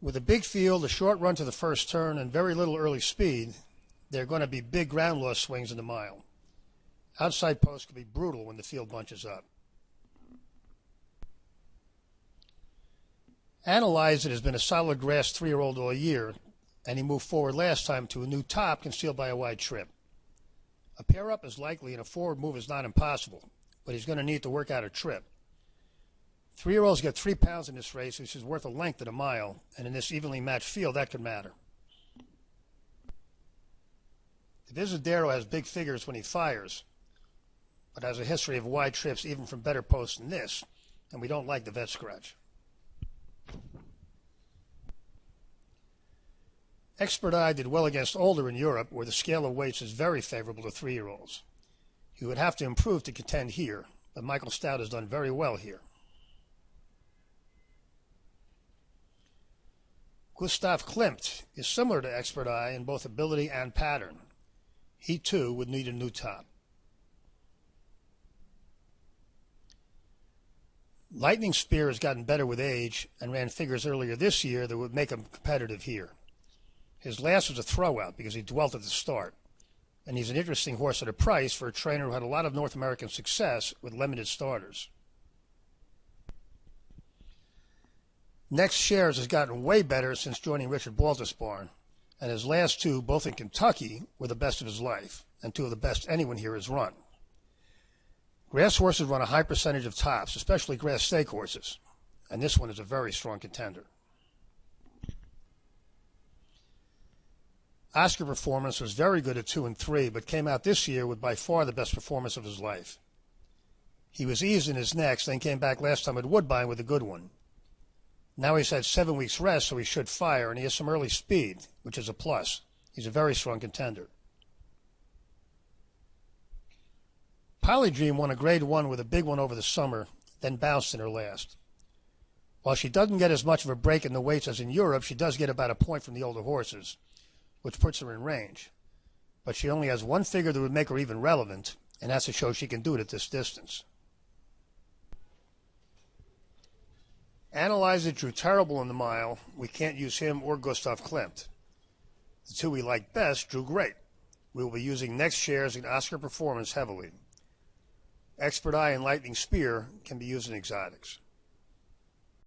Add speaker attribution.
Speaker 1: With a big field, a short run to the first turn, and very little early speed, there are going to be big ground loss swings in the mile. Outside posts can be brutal when the field bunches up. Analyze It has been a solid grass 3-year-old all year, and he moved forward last time to a new top concealed by a wide trip. A pair up is likely and a forward move is not impossible, but he's going to need to work out a trip. 3-year-olds get 3 pounds in this race, which is worth a length at a mile, and in this evenly matched field, that could matter. The Visadero has big figures when he fires, but has a history of wide trips even from better posts than this, and we don't like the vet scratch. Expert Eye did well against Older in Europe, where the scale of weights is very favorable to 3-year-olds. He would have to improve to contend here, but Michael Stout has done very well here. Gustav Klimt is similar to Expert Eye in both ability and pattern. He, too, would need a new top. Lightning Spear has gotten better with age and ran figures earlier this year that would make him competitive here. His last was a throwout because he dwelt at the start, and he's an interesting horse at a price for a trainer who had a lot of North American success with limited starters. Next Shares has gotten way better since joining Richard Baltus' barn, and his last two, both in Kentucky, were the best of his life, and two of the best anyone here has run. Grass horses run a high percentage of tops, especially grass stake horses, and this one is a very strong contender. Oscar Performance was very good at 2 and 3, but came out this year with by far the best performance of his life. He was eased in his next, then came back last time at Woodbine with a good one. Now he's had 7 weeks rest, so he should fire, and he has some early speed, which is a plus. He's a very strong contender. Polydream won a Grade 1 with a big one over the summer, then bounced in her last. While she doesn't get as much of a break in the weights as in Europe, she does get about a point from the older horses, which puts her in range. But she only has one figure that would make her even relevant, and that's to show she can do it at this distance. Analyze It drew terrible in the mile. We can't use him or Gustav Klimt. The two we like best drew great. We will be using Next Shares and Oscar Performance heavily. Expert Eye and Lightning Spear can be used in exotics.